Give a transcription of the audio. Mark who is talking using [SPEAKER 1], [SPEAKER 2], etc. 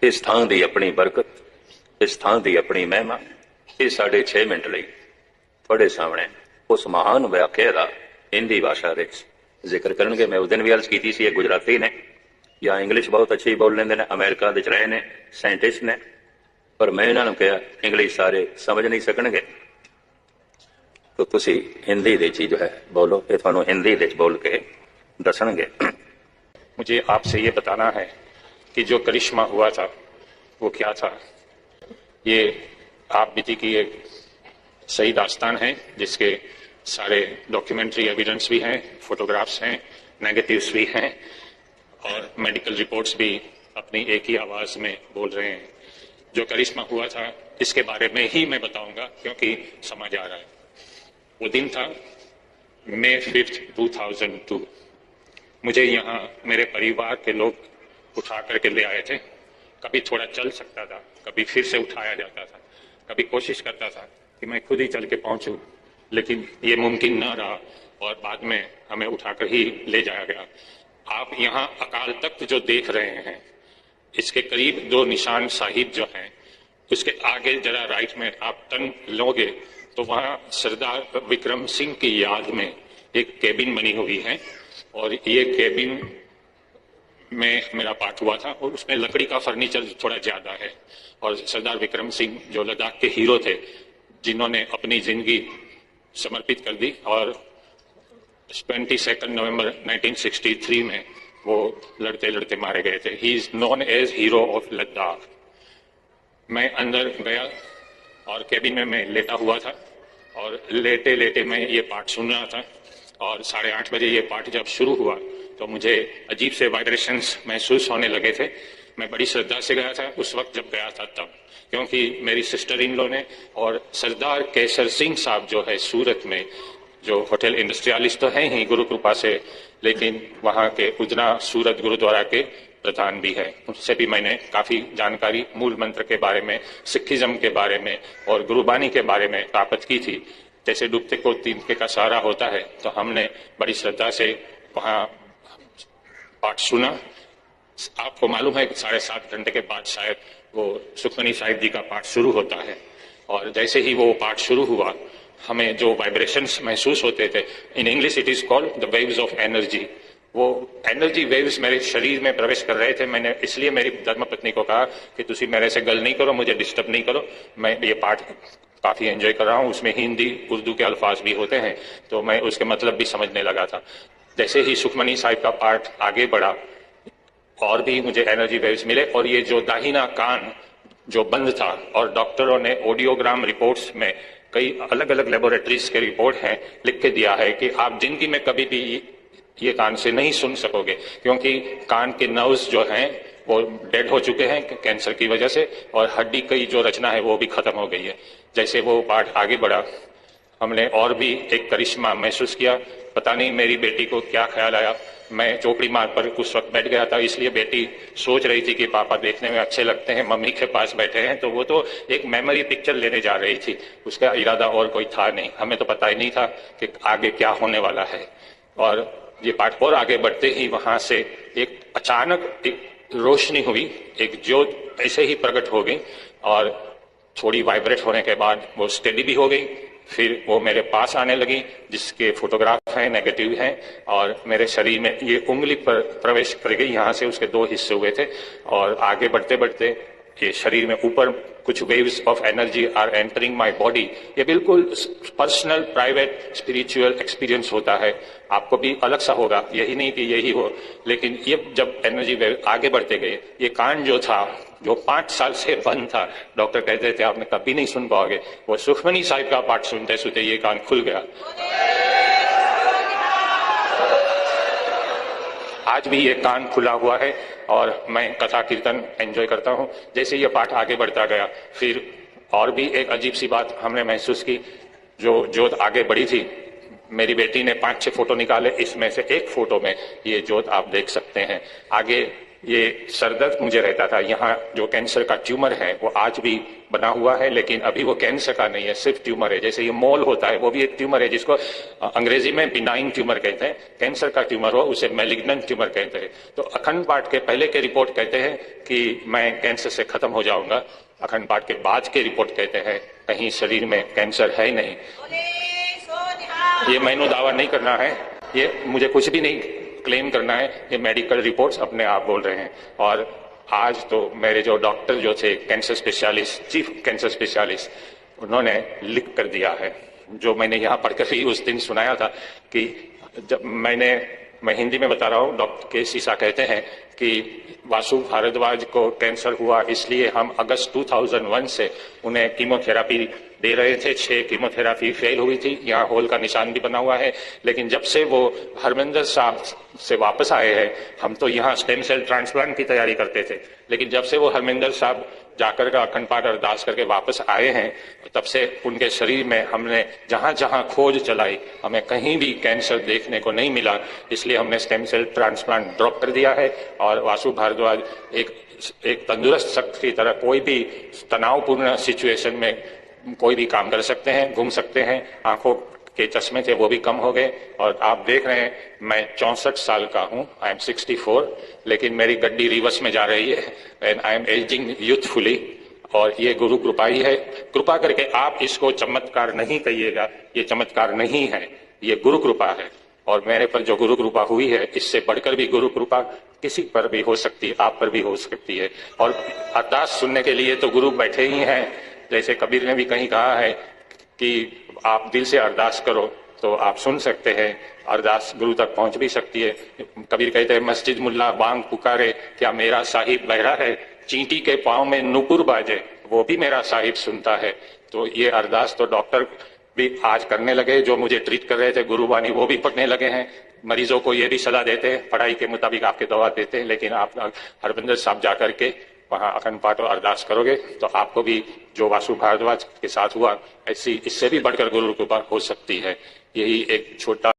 [SPEAKER 1] इस थां दी अपनी बरकत, इस थां दी अपनी महिमा, ये साढ़े 6 मिनट ਲਈ ਤੁਹਾਡੇ ਸਾਹਮਣੇ उस महान वाक्य का हिंदी भाषा जिक्र करनगे। मैं उस दिन भी अर्ज की थी, गुजराती ने या इंग्लिश बहुत अच्छी बोल लेंगे ने, अमेरिका विच रहे ने, साइंटिस्ट ने, पर मैं इन्होंने कहा इंग्लिश सारे समझ नहीं सकणगे, तो तुसी हिंदी दे जो है बोलो, ये थानू हिंदी दे बोल के दसणगे।
[SPEAKER 2] मुझे आपसे ये बताना है कि जो करिश्मा हुआ था वो क्या था। ये आप बीती की एक सही दास्तान है जिसके सारे डॉक्यूमेंट्री एविडेंस भी हैं, फोटोग्राफ्स हैं, नेगेटिव्स भी हैं और मेडिकल रिपोर्ट्स भी अपनी एक ही आवाज में बोल रहे हैं। जो करिश्मा हुआ था इसके बारे में ही मैं बताऊंगा क्योंकि समझ आ रहा है। वो दिन था May 5, 2002। मुझे यहाँ मेरे परिवार के लोग उठा करके ले आए थे। कभी थोड़ा चल सकता था, कभी फिर से उठाया जाता था, कभी कोशिश करता था कि मैं खुद ही चल के पहुंचूं, लेकिन ये मुमकिन न रहा और बाद में हमें उठाकर ही ले जाया गया। आप यहाँ अकाल तख्त जो देख रहे हैं, इसके करीब 2 निशान साहिब जो हैं, उसके आगे जरा राइट में आप टर्न लोगे तो वहाँ सरदार विक्रम सिंह की याद में एक केबिन बनी हुई है और ये केबिन में मेरा पाठ हुआ था और उसमें लकड़ी का फर्नीचर थोड़ा ज्यादा है। और सरदार विक्रम सिंह जो लद्दाख के हीरो थे, जिन्होंने अपनी जिंदगी समर्पित कर दी और 22 नवंबर 1963 में वो लड़ते लड़ते मारे गए थे। He is known as hero of Ladakh. मैं अंदर गया और केबिन में मैं लेटा हुआ था और लेटे लेटे मैं ये पाठ सुन रहा था और 8:30 बजे ये पाठ जब शुरू हुआ तो मुझे अजीब से वाइब्रेशंस महसूस होने लगे थे। मैं बड़ी श्रद्धा से गया था उस वक्त जब गया था तब, क्योंकि मेरी सिस्टर इन लॉ ने और सरदार केसर सिंह साहब जो है सूरत में, जो होटल इंडस्ट्रियलिस्ट तो हैं ही गुरु कृपा से, लेकिन वहाँ के उजना सूरत गुरुद्वारा के प्रधान भी है। उनसे भी मैंने काफी जानकारी मूल मंत्र के बारे में, सिखिज्म के बारे में और गुरुबानी के बारे में प्राप्त की थी। जैसे डूबते को तिनके का सहारा होता है, तो हमने बड़ी श्रद्धा से वहाँ पाठ सुना। आपको मालूम है कि 7.5 घंटे के बाद शायद वो सुखमनी साहिब जी का पाठ शुरू होता है और जैसे ही वो पाठ शुरू हुआ हमें जो वाइब्रेशंस महसूस होते थे, in English it is called the waves of energy. वो एनर्जी वेव्स मेरे शरीर में प्रवेश कर रहे थे। मैंने इसलिए मेरी धर्मपत्नी को कहा कि तुसी मेरे से गल नहीं करो, मुझे डिस्टर्ब नहीं करो, मैं ये पाठ काफी एंजॉय कर रहा हूँ। उसमें हिंदी उर्दू के अल्फाज भी होते हैं तो मैं उसके मतलब भी समझने लगा था। जैसे ही सुखमनी साहिब का पाठ आगे बढ़ा और भी मुझे एनर्जी वेव्स मिले और ये जो दाहिना कान जो बंद था, और डॉक्टरों ने ऑडियोग्राम रिपोर्ट्स में कई अलग अलग लेबोरेटरीज के रिपोर्ट हैं, लिख के दिया है कि आप जिंदगी में कभी भी ये कान से नहीं सुन सकोगे क्योंकि कान के नर्व्स जो हैं वो डेड हो चुके हैं कैंसर की वजह से और हड्डी की जो रचना है वो भी खत्म हो गई है। जैसे वो पाठ आगे बढ़ा हमने और भी एक करिश्मा महसूस किया। पता नहीं मेरी बेटी को क्या ख्याल आया, मैं चौकड़ी मार पर उस वक्त बैठ गया था, इसलिए बेटी सोच रही थी कि पापा देखने में अच्छे लगते हैं, मम्मी के पास बैठे हैं, तो वो तो एक मेमोरी पिक्चर लेने जा रही थी, उसका इरादा और कोई था नहीं। हमें तो पता ही नहीं था कि आगे क्या होने वाला है। और ये पाठ और आगे बढ़ते ही वहां से एक अचानक एक रोशनी हुई, एक ज्योत ऐसे ही प्रकट हो गई और थोड़ी वाइब्रेट होने के बाद वो स्टेडी भी हो गई। फिर वो मेरे पास आने लगी, जिसके फोटोग्राफ हैं, नेगेटिव हैं, और मेरे शरीर में ये उंगली पर प्रवेश कर गई। यहाँ से उसके 2 हिस्से हुए थे और आगे बढ़ते बढ़ते ये शरीर में ऊपर कुछ waves of energy are entering my body. ये बिल्कुल पर्सनल प्राइवेट स्पिरिचुअल एक्सपीरियंस होता है। आपको भी अलग सा होगा, यही नहीं कि यही हो, लेकिन ये जब एनर्जी वेव आगे बढ़ते गए, ये कान जो था जो 5 साल से बंद था, डॉक्टर कहते थे आपने कभी नहीं सुन पाओगे, वो सुखमनी साहिब का पाठ सुनते सुनते ये कान खुल गया। आज भी ये कान खुला हुआ है और मैं कथा कीर्तन एंजॉय करता हूँ। जैसे ये पाठ आगे बढ़ता गया, फिर और भी एक अजीब सी बात हमने महसूस की। जो जोत आगे बढ़ी थी, मेरी बेटी ने 5-6 फोटो निकाले, इसमें से एक फोटो में ये जोत आप देख सकते हैं। आगे ये सरदर्द मुझे रहता था। यहाँ जो कैंसर का ट्यूमर है वो आज भी बना हुआ है, लेकिन अभी वो कैंसर का नहीं है, सिर्फ ट्यूमर है। जैसे ये मोल होता है वो भी एक ट्यूमर है, जिसको अंग्रेजी में बिनाइन ट्यूमर कहते हैं। कैंसर का ट्यूमर हो उसे मैलिग्नेंट ट्यूमर कहते हैं। तो अखंड पाठ के पहले के रिपोर्ट कहते हैं कि मैं कैंसर से खत्म हो जाऊंगा। अखंड पाठ के बाद के रिपोर्ट कहते हैं कहीं शरीर में कैंसर है नहीं। ये मैंने दावा नहीं करना है, ये मुझे कुछ भी नहीं क्लेम करना है, ये मेडिकल रिपोर्ट्स अपने आप बोल रहे हैं। और आज तो मेरे जो डॉक्टर जो थे cancer specialist, chief cancer specialist, उन्होंने लिख कर दिया है, जो मैंने यहाँ पढ़कर भी उस दिन सुनाया था कि जब मैं हिंदी में बता रहा हूँ, डॉक्टर के सीसा कहते हैं कि वासु भारद्वाज को कैंसर हुआ इसलिए हम अगस्त 2001 से उन्हें कीमोथेरापी दे रहे थे। 6 कीमोथेरापी फेल हुई थी, यहाँ होल का निशान भी बना हुआ है। लेकिन जब से वो हरमिंदर साहब से वापस आए हैं, हम तो यहाँ स्टेम सेल ट्रांसप्लांट की तैयारी करते थे, लेकिन जब से वो हरमिंदर साहब जाकर का अखंड पाठ अरदास करके वापस आए हैं, तब से उनके शरीर में हमने जहां जहां खोज चलाई, हमें कहीं भी कैंसर देखने को नहीं मिला। इसलिए हमने स्टेम सेल ट्रांसप्लांट ड्रॉप कर दिया है और वासु भारद्वाज एक तंदुरुस्त शख्स की तरह कोई भी तनावपूर्ण सिचुएशन में कोई भी काम कर सकते हैं, घूम सकते हैं। आंखों के चश्मे थे वो भी कम हो गए। और आप देख रहे हैं मैं 64 साल का हूं, आई एम 64, लेकिन मेरी गड्डी रिवर्स में जा रही है and I am ageing youthfully. और ये गुरु कृपा ही है। कृपा करके आप इसको चमत्कार नहीं कहिएगा, ये चमत्कार नहीं है, ये गुरु कृपा है। और मेरे पर जो गुरु कृपा हुई है, इससे बढ़कर भी गुरु कृपा किसी पर भी हो सकती है, आप पर भी हो सकती है। और अरदास सुनने के लिए तो गुरु बैठे ही हैं। जैसे कबीर ने भी कहीं कहा है कि आप दिल से अरदास करो तो आप सुन सकते हैं, अरदास गुरु तक पहुंच भी सकती है। कबीर कहते हैं मस्जिद मुल्ला बांग पुकारे, क्या मेरा साहिब बहरा है? चींटी के पांव में नुपुर बाजे, वो भी मेरा साहिब सुनता है। तो ये अरदास तो डॉक्टर भी आज करने लगे, जो मुझे ट्रीट कर रहे थे गुरुबानी वो भी पढ़ने लगे हैं। मरीजों को ये भी सलाह देते हैं, पढ़ाई के मुताबिक आपके दवा देते हैं, लेकिन आप हरविंदर साहब जाकर के वहां अखंड पाठ और अरदास करोगे तो आपको भी जो वासु भारद्वाज के साथ हुआ ऐसी इससे भी बढ़कर गुरु कृपा हो सकती है। यही एक छोटा